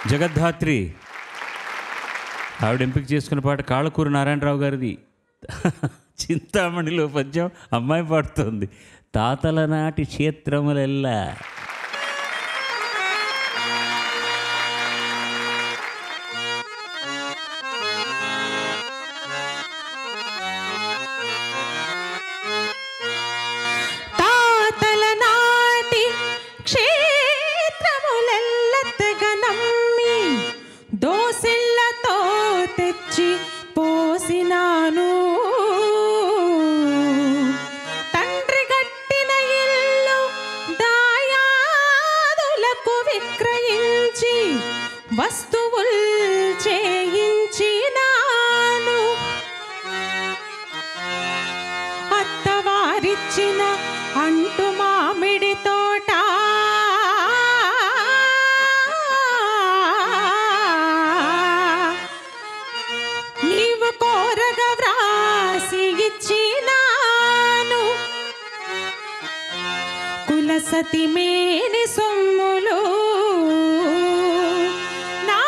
జగద్ధాత్రి ఆవిడ ఎంపిక చేసుకున్న పాట కాళ్ళకూరు నారాయణరావు గారిది. చింతామణిలో పద్యం అమ్మాయి పాడుతుంది. తాతల నాటి క్షేత్రములెల్లా దోసిళ్లతో తెచ్చి పోసినాను. తండ్రి గట్టిన ఇల్లు దాయాదులకు విక్రయించి వస్తువులు చేయించినాను. అత్తవారిచ్చిన అంటు మామిడి తోట నీవు కోరగా వ్రాసి ఇచ్చినాను. కులసతి మేని సొమ్ములు నా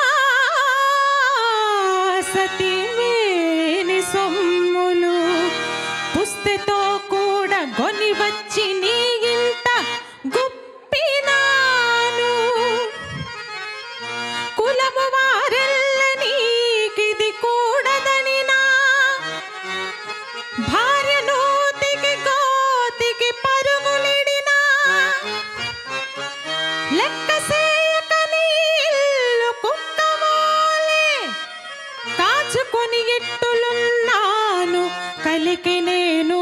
సతి మేని సొమ్ములు పుస్తెతో కూడా గొని వచ్చి నీ ఇంట గుప్పినాను. కులము వారెల్ల నీకిది కూడదని నా భార్య నూతికి గోతికి పరుగులిడినా. లెక్క సేయక నీ ఇల్లు కుక్కమోలే కాచుకొని ఇట్టులున్నాను కలికి నేను.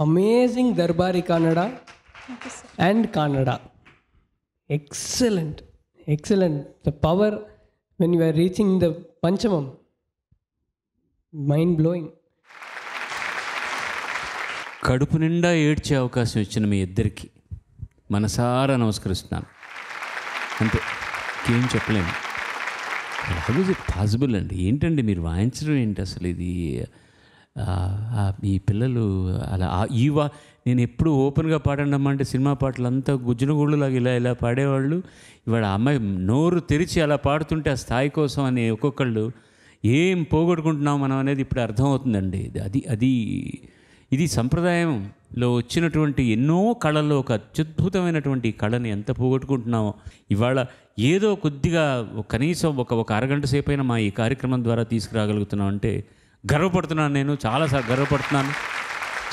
Amazing Darbari Kannada and Kannada. Excellent. The power when you are reaching the Panchamam, mind blowing. కడుపు నిండా ఏడ్చే అవకాశం ఇచ్చిన మీ ఇద్దరికి మనసారా నమస్కరిస్తున్నాను. అంతే, ఇంకేం చెప్పలేము. హౌ ఇస్ ఇట్ పాసిబుల్ అండి? ఏంటండి మీరు వాయించడం ఏంటి అసలు? ఇది ఈ పిల్లలు అలా నేను ఎప్పుడు ఓపెన్గా పాడండమ్మంటే సినిమా పాటలు అంతా గుజ్జునగూళ్ళలాగా ఇలా పాడేవాళ్ళు. ఇవాళ అమ్మాయి నోరు తెరిచి అలా పాడుతుంటే ఆ స్థాయి కోసం అని ఒక్కొక్కళ్ళు ఏం పోగొట్టుకుంటున్నాం మనం అనేది ఇప్పుడు అర్థమవుతుందండి. ఇది సంప్రదాయంలో వచ్చినటువంటి ఎన్నో కళల్లో ఒక అత్యద్భుతమైనటువంటి కళని ఎంత పోగొట్టుకుంటున్నామో. ఇవాళ ఏదో కొద్దిగా కనీసం ఒక అరగంట సేపు అయినా మా ఈ కార్యక్రమం ద్వారా తీసుకురాగలుగుతున్నాం అంటే గర్వపడుతున్నాను. నేను చాలా గర్వపడుతున్నాను.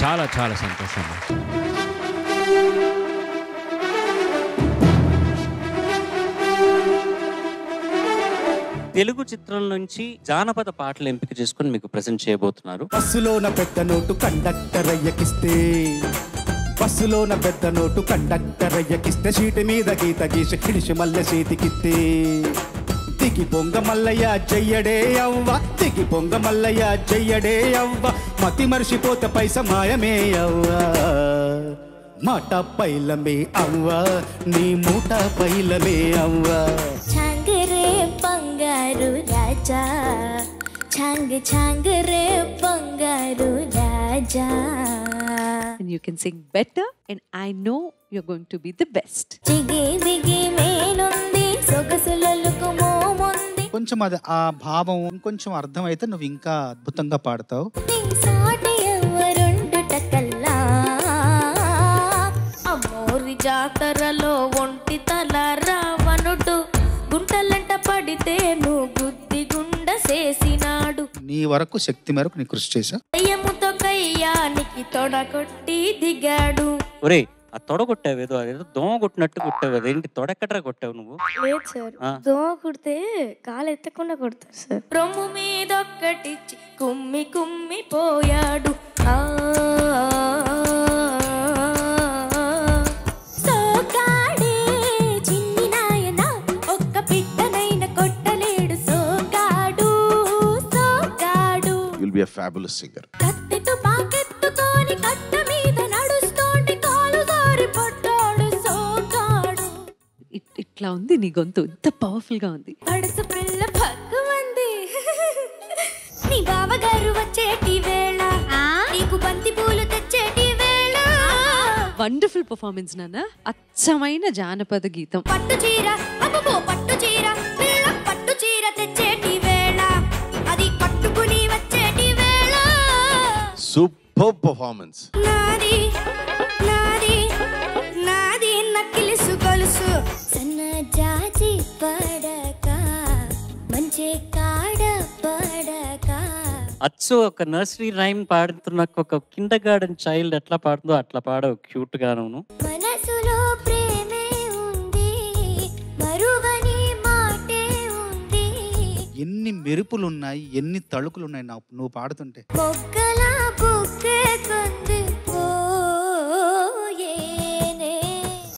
చాలా చాలా సంతోషంగా. తెలుగు చిత్రం నుంచి జానపద పాటలు ఎంపిక చేసుకుని మీకు ప్రెజెంట్ చేయబోతున్నారు. బస్సులోన పెద్ద నోటు కండక్టర్ అయ్యకిస్తే, బస్సులోన పెద్ద నోటు కండక్టర్ అయ్యకిస్తే, సీటు మీద గీత గీసి కిడిసి మల్లె చేతికిస్తే, దిగి పొంగ మల్లయ్య చెయ్యడే అవ్వ, దిగి పొంగ మల్లయ్య చెయ్యడే అవ్వ, మతి మర్చిపోతే పైస మాయమే అవ్వ, మాట పైలమే అవ్వ, నీ మూట పైలమే అవ్వ. ఛాంగరే బంగారు రాజా, ఛాంగరే బంగారు రాజా. And you can sing better and I know you're going to be the best. జిగి బిగి మేనుంది సొగసులకు మోముంది, కొంచెం అది ఆ భావం ఇంకొంచెం అర్థమైతే నువ్వు ఇంకా అద్భుతంగా పాడతావు. సాటి ఎవరుండు టకల్లా, అమ్మోరి జాతరలో ఒంటి తల రావణుడు, గుంటలంట పడితే నువ్వు బుద్ధి గుండ చేసినాడు, నీ వరకు శక్తి మేరకు నీ కృషి చేశా. దయ్యముతో కయ్యానికి తొడగొట్టి దిగాడు. ఒరే ఆ తొడ కొట్టావేదో, అదేదో దోమ కొట్టినట్టు కొట్టావు. అదేంటి తొడెక్కడ్రా కొట్టావు నువ్వు? లేదు సార్, దోమ కుడితే కాలు ఎత్తకుండా కొడతారు సార్. రొమ్ము మీదొక్కటిచ్చి కుమ్మి కుమ్మి పోయాడు. సోకాడే చిన్ని నాయన, ఒక్క పిట్టనైన కొట్టలేడు సోకాడు, సోకాడు. You'll be a fabulous singer. కత్తెతో పాకెత్తుకొని కట్ట మీద నడుస్తోండి, కాలు జారి పడ్డాడు సోకాడు. ఇట్లా ఉంది నీ గొంతు, ఇంత పవర్ఫుల్ గా ఉంది. పడుసు పిల్ల పక్కమంది, నీ బావగారు వచ్చేటి వేళ, నీకు బంతి పూలు తెచ్చేటి వేళ. వండర్ఫుల్ పర్ఫార్మెన్స్ నాన్న, అచ్చమైన జానపద గీతం. పట్టు చీర అబ్బో పట్టు చీర, పిల్ల పట్టు చీర తెచ్చేటి వేళ, అది పట్టుకుని వచ్చేటి వేళ. Superb performance. నాది నాది నాది నక్కిలిసు గొలుసు, సన్న జాజి పడక మంచి కాడ పడక. అచ్చు ఒక నర్సరీ రైమ్ పాడుతున్న ఒక కిండర్ గార్డెన్ చైల్డ్ ఎట్లా పాడుతుందో అట్లా పాడవు క్యూట్ గాను. మనసులో ప్రేమే ఉంది, మరువని మాటే ఉంది, ఎన్ని మెరుపులు ఉన్నాయి, ఎన్ని తళుకులు ఉన్నాయి నువ్వు పాడుతుంటే. మొగ్గల బుక్కే కొంది,